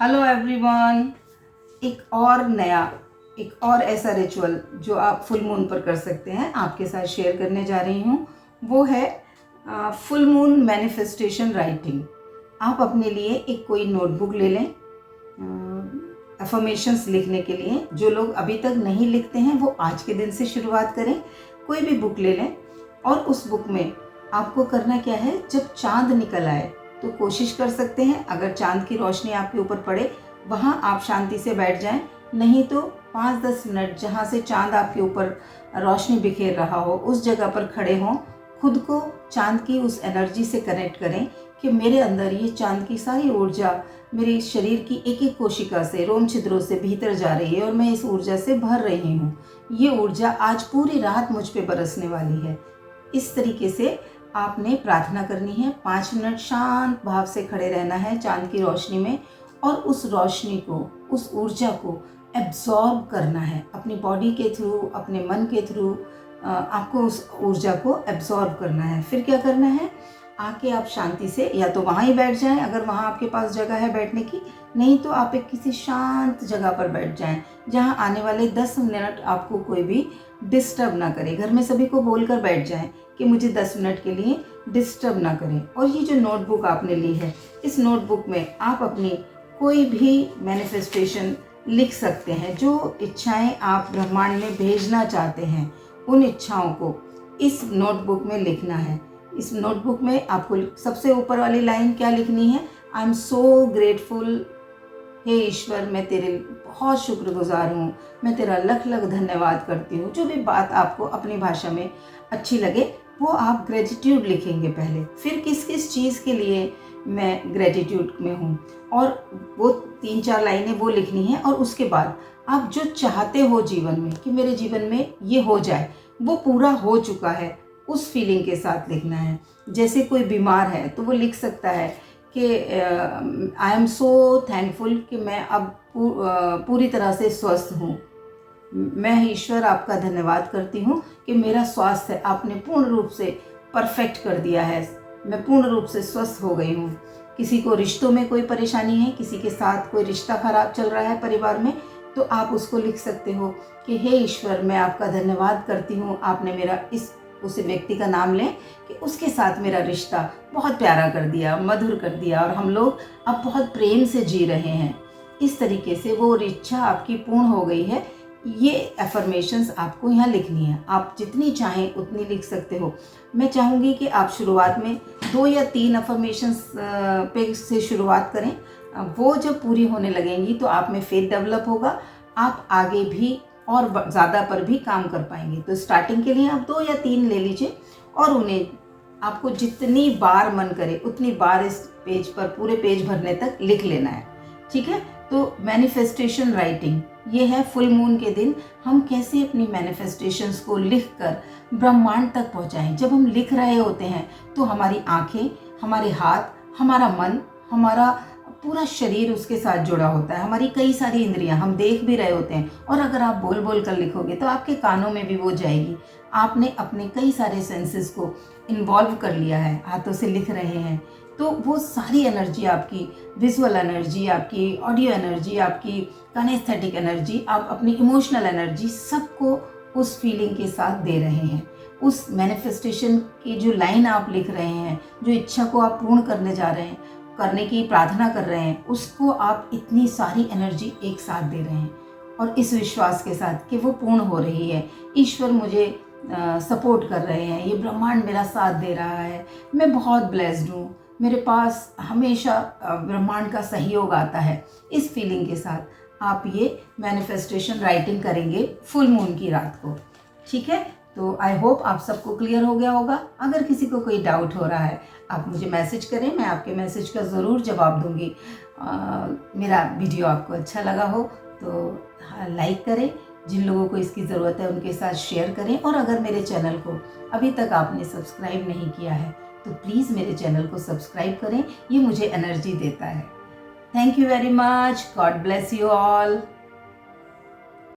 Hello everyone. एक और ऐसा रिचुअल जो आप फुल मून पर कर सकते हैं आपके साथ शेयर करने जा रही हूँ। वो है फुल मून मैनिफेस्टेशन राइटिंग। आप अपने लिए एक कोई नोटबुक ले लें अफर्मेशंस लिखने के लिए। जो लोग अभी तक नहीं लिखते हैं वो आज के दिन से शुरुआत करें। कोई भी बुक ले लें और उस बुक में आपको करना क्या है, जब चांद निकल आए तो कोशिश कर सकते हैं अगर चांद की रोशनी आपके ऊपर पड़े वहाँ आप शांति से बैठ जाएं, नहीं तो 5-10 मिनट जहाँ से चांद आपके ऊपर रोशनी बिखेर रहा हो उस जगह पर खड़े हों। खुद को चांद की उस एनर्जी से कनेक्ट करें कि मेरे अंदर ये चांद की सारी ऊर्जा मेरे शरीर की एक एक कोशिका से, रोम छिद्रों से भीतर जा रही है और मैं इस ऊर्जा से भर रही हूँ। ये ऊर्जा आज पूरी रात मुझ पे बरसने वाली है। इस तरीके से आपने प्रार्थना करनी है। 5 मिनट शांत भाव से खड़े रहना है चांद की रोशनी में और उस रोशनी को, उस ऊर्जा को एब्जॉर्ब करना है अपनी बॉडी के थ्रू, अपने मन के थ्रू। आपको उस ऊर्जा को एब्जॉर्ब करना है। फिर क्या करना है, आके आप शांति से या तो वहाँ ही बैठ जाएं अगर वहाँ आपके पास जगह है बैठने की, नहीं तो आप एक किसी शांत जगह पर बैठ जाएं जहाँ आने वाले 10 मिनट आपको कोई भी डिस्टर्ब ना करे। घर में सभी को बोलकर बैठ जाएं कि मुझे 10 मिनट के लिए डिस्टर्ब ना करें। और ये जो नोटबुक आपने ली है, इस नोटबुक में आप अपनी कोई भी मैनिफेस्टेशन लिख सकते हैं। जो इच्छाएं आप ब्रह्मांड में भेजना चाहते हैं उन इच्छाओं को इस नोटबुक में लिखना है। इस नोटबुक में आपको सबसे ऊपर वाली लाइन क्या लिखनी है, आई एम सो ग्रेटफुल, हे ईश्वर मैं तेरे बहुत शुक्रगुजार हूँ, मैं तेरा लख लख धन्यवाद करती हूँ। जो भी बात आपको अपनी भाषा में अच्छी लगे वो आप ग्रेटिट्यूड लिखेंगे पहले, फिर किस किस चीज़ के लिए मैं ग्रेटिट्यूड में हूँ, और वो 3-4 लाइनें वो लिखनी है। और उसके बाद आप जो चाहते हो जीवन में कि मेरे जीवन में ये हो जाए, वो पूरा हो चुका है, उस फीलिंग के साथ लिखना है। जैसे कोई बीमार है तो वो लिख सकता है कि आई एम सो थैंकफुल कि मैं अब पूरी तरह से स्वस्थ हूँ। मैं ईश्वर आपका धन्यवाद करती हूँ कि मेरा स्वास्थ्य आपने पूर्ण रूप से परफेक्ट कर दिया है, मैं पूर्ण रूप से स्वस्थ हो गई हूँ। किसी को रिश्तों में कोई परेशानी है, किसी के साथ कोई रिश्ता खराब चल रहा है परिवार में, तो आप उसको लिख सकते हो कि हे ईश्वर मैं आपका धन्यवाद करती हूँ, आपने मेरा उस व्यक्ति का नाम लें कि उसके साथ मेरा रिश्ता बहुत प्यारा कर दिया, मधुर कर दिया और हम लोग अब बहुत प्रेम से जी रहे हैं। इस तरीके से वो इच्छा आपकी पूर्ण हो गई है। ये एफर्मेशंस आपको यहाँ लिखनी है। आप जितनी चाहें उतनी लिख सकते हो। मैं चाहूँगी कि आप शुरुआत में 2 या 3 एफर्मेशंस पे से शुरुआत करें। वो जब पूरी होने लगेंगी तो आप में फेथ डेवलप होगा, आप आगे भी और ज़्यादा पर भी काम कर पाएंगे। तो स्टार्टिंग के लिए आप 2 या 3 ले लीजिए और उन्हें आपको जितनी बार मन करे उतनी बार इस पेज पर पूरे पेज भरने तक लिख लेना है। ठीक है, तो मैनिफेस्टेशन राइटिंग ये है फुल मून के दिन हम कैसे अपनी मैनिफेस्टेशंस को लिखकर ब्रह्मांड तक पहुंचाएं। जब हम लिख रहे होते हैं तो हमारी आंखें, हमारे हाथ, हमारा मन, हमारा पूरा शरीर उसके साथ जुड़ा होता है। हमारी कई सारी इंद्रियां, हम देख भी रहे होते हैं, और अगर आप बोल बोल कर लिखोगे तो आपके कानों में भी वो जाएगी। आपने अपने कई सारे सेंसेस को इन्वॉल्व कर लिया है, हाथों से लिख रहे हैं, तो वो सारी एनर्जी आपकी, विजुअल एनर्जी आपकी, ऑडियो एनर्जी आपकी, कानेस्थेटिक एनर्जी, आप अपनी इमोशनल एनर्जी सबको उस फीलिंग के साथ दे रहे हैं। उस मैनिफेस्टेशन की जो लाइन आप लिख रहे हैं, जो इच्छा को आप पूर्ण करने जा रहे हैं, करने की प्रार्थना कर रहे हैं, उसको आप इतनी सारी एनर्जी एक साथ दे रहे हैं और इस विश्वास के साथ कि वो पूर्ण हो रही है। ईश्वर मुझे सपोर्ट कर रहे हैं, ये ब्रह्मांड मेरा साथ दे रहा है, मैं बहुत ब्लेस्ड हूँ, मेरे पास हमेशा ब्रह्मांड का सहयोग आता है। इस फीलिंग के साथ आप ये मैनिफेस्टेशन राइटिंग करेंगे फुल मून की रात को। ठीक है, तो आई होप आप सबको क्लियर हो गया होगा। अगर किसी को कोई डाउट हो रहा है आप मुझे मैसेज करें, मैं आपके मैसेज का ज़रूर जवाब दूंगी। मेरा वीडियो आपको अच्छा लगा हो तो लाइक करें, जिन लोगों को इसकी ज़रूरत है उनके साथ शेयर करें, और अगर मेरे चैनल को अभी तक आपने सब्सक्राइब नहीं किया है तो प्लीज़ मेरे चैनल को सब्सक्राइब करें, ये मुझे एनर्जी देता है। Thank you very much, God bless you all.